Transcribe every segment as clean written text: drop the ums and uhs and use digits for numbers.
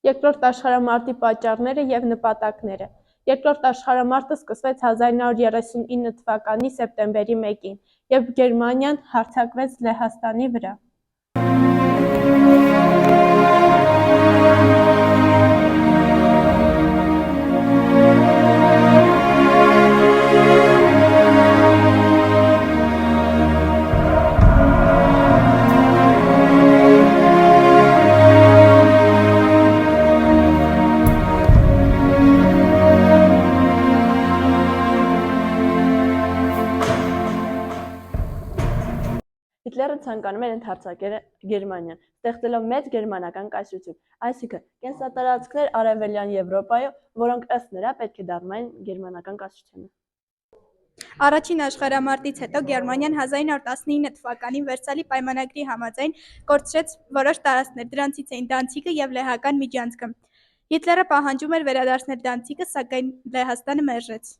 Երկրորդ աշխարհամարտի պատճառները և նպատակները։ Երկրորդ աշխարհամարտը սկսվեց 1939 թվականի սեպտեմբերի 1-ին, երբ Գերմանիան հարձակվեց Լեհաստանի վրա։ Հիտլերը ցանկանում էր ընդհարձակել Գերմանիան, ստեղծելով մեծ գերմանական կայսրություն, այսինքն կենսատարածքներ Արևելյան Եվրոպայում, որոնք ըստ նրա պետք է դառնային գերմանական կայսրությանը։ Առաջին աշխարհամարտից հետո Գերմանիան 1919 թվականին Վերսալի պայմանագրի համաձայն կորցրեց որոշ տարածքներ, դրանցից էին Դանցիգը և Լեհական Միջանցքը։ Հիտլերը պահանջում էր վերադարձնել Դանցիգը, սակայն Լեհաստանը մերժեց։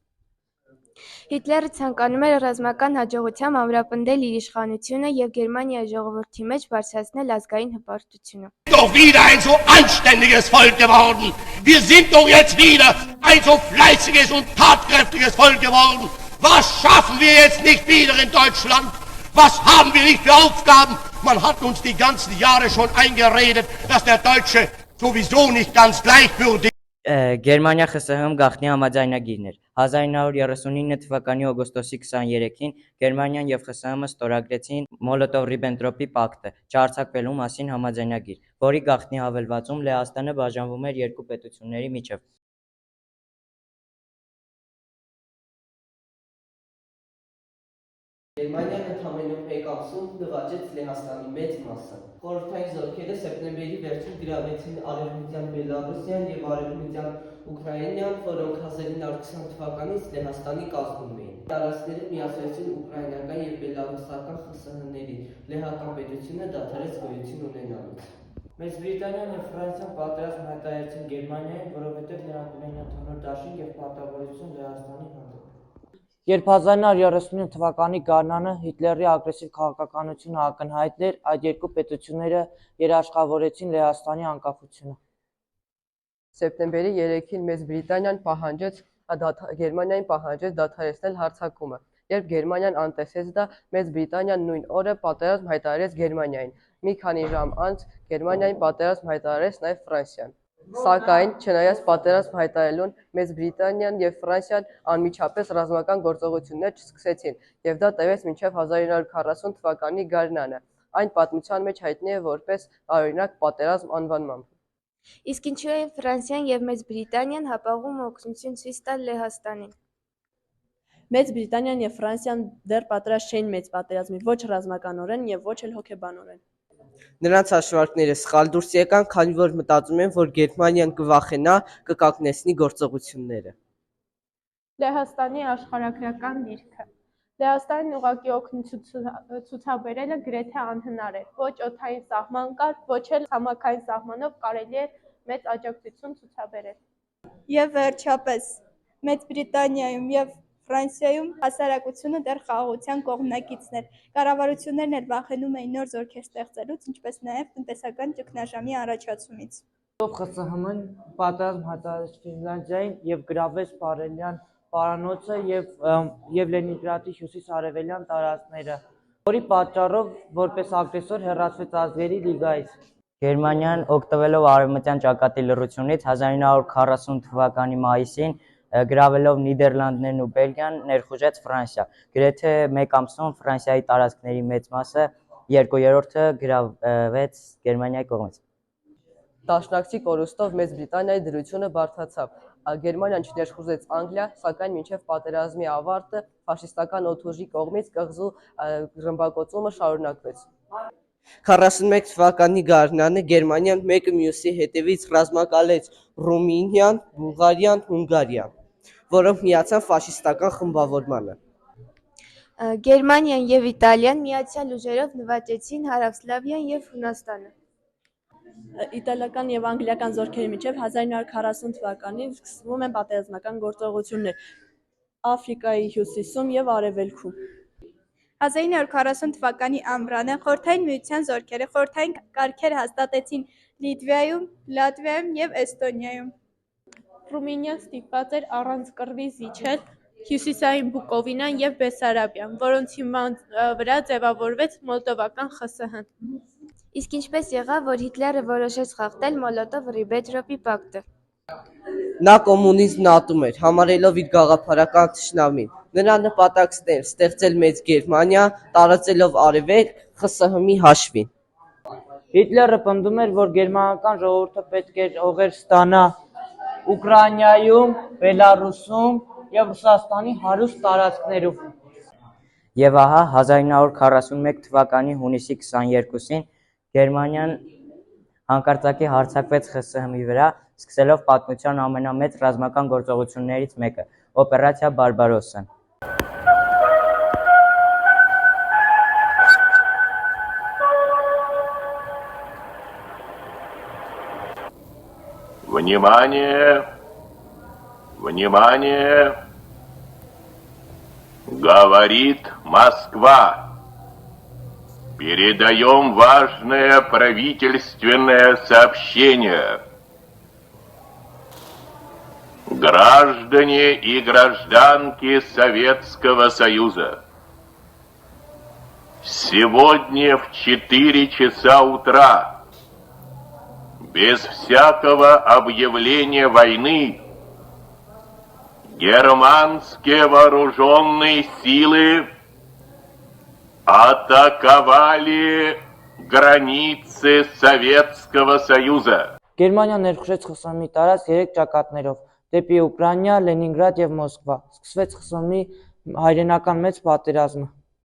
Հիտլերը ցանկանում էր ռազմական հաջողությամբ ամրապնդել իր իշխանությունը և Գերմանիայի ժողովրդի մեջ բարձրացնել ազգային հպարտությունը։ Doch wieder ein so anständiges Volk geworden. Wir sind doch jetzt wieder ein so fleißiges und tatkräftiges Volk geworden. Was schaffen wir jetzt nicht wieder in Deutschland? Was haben wir nicht für Aufgaben? Man hat uns die ganzen Jahre schon eingeredet, dass der Deutsche sowieso nicht ganz gleichwürdig Գերմանիա ԽՍՀՄ գաղտնի համաձայնագիրն էր։ 1939 թվականի օգոստոսի 23-ին Գերմանիան և ԽՍՀՄ ստորագրեցին Մոլոտով-Ռիբենտրոպի պակտը, չհարձակվելու մասին համաձայնագիր, որի գաղտնի հավելվածում Լեհաստանը բաժանվում էր երկու պետությունների միջև։ Գերմանիան ընդամենը մեկ ամսում նվաճեց Լեհաստանի մեծ մասը։ Խորհրդային զորքերը սեպտեմբերի վերջին գրավեցին Արևմտյան Բելառուսիան և Արևմտյան Ուկրաինան, որոնք 1920 թվականից Լեհաստանի կազմում էին։ Տարածքները միացրեցին ուկրաինական և բելառուսական ԽՍՀՄ-ների, Լեհական պետությունը դադարեց գոյություն ունենալուց։ Մեծ Բրիտանիան և Ֆրանսիան պատերազմ հայտարարեցին Գերմանիային, որովհետև նրանք ունեին ընդհանուր դաշինք և պարտավորություն Լեհաստանի հանդեպ։ Երբ 1939 թվականի գարնանը Հիտլերի ագրեսիվ քաղաքականությունը ակնհայտ էր, այդ երկու պետությունները երաշխավորեցին Լեհաստանի անկախությունը։ Սեպտեմբերի 3-ին Մեծ Բրիտանիան Գերմանիային պահանջեց դադարեցնել հարձակումը։ Երբ Գերմանիան անտեսեց դա, Մեծ Բրիտանիան նույն օրը պատերազմ հայտարարեց Գերմանիային։ Մի քանի ժամ անց Գերմանիային պատերազմ հայտարարեց նաև Ֆրանսիան։ Սակայն, չնայած պատերազմ հայտարարելուն, Մեծ Բրիտանիան և Ֆրանսիան անմիջապես ռազմական գործողություններ չսկսեցին, և դա տևեց մինչև 1940 թվականի գարնանը։ Այն պատմության մեջ հայտնի է որպես տարօրինակ պատերազմ անվանմամբ։ Իսկ ինչու էին Ֆրանսիան և Մեծ Բրիտանիան հապաղում օգնություն ցույց տալ Լեհաստանին։ Մեծ Բրիտանիան և Ֆրանսիան դեռ պատրաստ չէին մեծ պատերազմի, ոչ ռազմականորեն և ոչ էլ հոգեբանորեն։ Նրանց հաշվարկները սխալ դուրս եկան, քանի որ մտածում են, որ Գերմանիան կվախենա, կկանգնեցնի գործողությունները։ Լեհաստանի աշխարհագրական դիրքը։ Լեհաստանին ուղղակի օգնություն ցուցաբերելը գրեթե անհնար էր։ Ոչ օդային սահման կար, ոչ էլ ցամաքային սահմանով կարելի էր մեծ աջակցություն ցուցաբերել։ Եվ վերջապես, Մեծ Բրիտանիայում և Ֆրանսիայում հասարակությունը դեռ խաղաղության կողմնակիցն էր։ Կառավարություններն էլ վախենում էին նոր զորքեր ստեղծելուց, ինչպես նաև տնտեսական ճգնաժամի առաջացումից։ ԽՍՀՄ-ն պատերազմ հայտարարեց Ֆինլանդիային և գրավեց Պարելյան պարանոցը և Լենինգրադի հյուսիս-արևելյան տարածքները, որի պատճառով որպես ագրեսոր հեռացվեց Ազգերի լիգայից։ Գերմանիան, օգտվելով արևմտյան ճակատի լռությունից, 1940 թվականի մայիսին գրավելով Նիդերլանդներն ու Բելգիան ներխուժեց Ֆրանսիա։ Գրեթե մեկ ամսում Ֆրանսիայի տարածքների մեծ մասը, 2/3-ը գրավվեց Գերմանիայի կողմից։ Դաշնակցի կորուստով Մեծ Բրիտանիայի դրությունը բարդացավ։ Գերմանիան չներխուժեց Անգլիա, սակայն մինչև պատերազմի ավարտը ֆաշիստական օդուժի կողմից կղզու ռմբակոծումը շարունակվեց։ 41 թվականի գարնանը Գերմանիան մեկը մյուսի հետևից ռազմակալեց Ռումինիան, Բուլղարիան, Հունգարիան, որոնք միացան ֆաշիստական խմբավորմանը։ Գերմանիան և Իտալիան միացյալ ուժերով նվաճեցին Հարավսլավիան և Հունաստանը։ Իտալական և անգլիական զորքերի միջև 1940 թվականին սկսվում են պատերազմական գործողություններ Աֆրիկայի հյուսիսում և արևելքում։ 1940 թվականի ամռանը Խորհրդային Միության զորքերը խորհրդային կարգեր հաստատեցին Լիտվայում, Լատվիայում և Էստոնիայում։ Ռումինիան ստիպված էր առանց կռվի զիջել Հյուսիսային Բուկովինան և Բեսարաբիան, որոնց հիման վրա ձևավորվեց Մոլդովական ԽՍՀ-ն։ Իսկ ինչպես եղավ, որ Հիտլերը որոշեց խախտել Մոլոտով-Ռիբենտրոպի պակտը։ Նա կոմունիզմն ատում էր, համարելով իր գաղափարական թշնամին։ Նրա նպատակն էր ստեղծել մեծ Գերմանիա, տարածելով Արևելք ԽՍՀՄ-ի հաշվին։ Հիտլերը պնդում էր, որ գերմանական ժողովուրդը պետք էր հողեր ստանա Ուկրաինայում, Բելառուսում և Ռուսաստանի հարուստ տարածքներում։ Եվ ահա 1941 թվականի հունիսի 22-ին Գերմանիան հանկարծակի հարձակվեց ԽՍՀՄ-ի վրա, սկսելով պատմության ամենամեծ ռազմական գործողություններից մեկը՝ օպերացիա Բարբարոսսան։ Внимание! Внимание! Говорит Москва. Передаем важное правительственное сообщение. Граждане и гражданки Советского Союза, сегодня в 4 часа утра, без всякого объявления войны, германские вооруженные силы атаковали границы Советского Союза. Գերմանիան ներխուժեց ԽՍՀՄ-ի տարածք 3 ճակատներով՝ դեպի Ուկրաինա, Լենինգրադ և Մոսկվա։ Սկսվեց ԽՍՀՄ-ի հայրենական մեծ պատերազմը։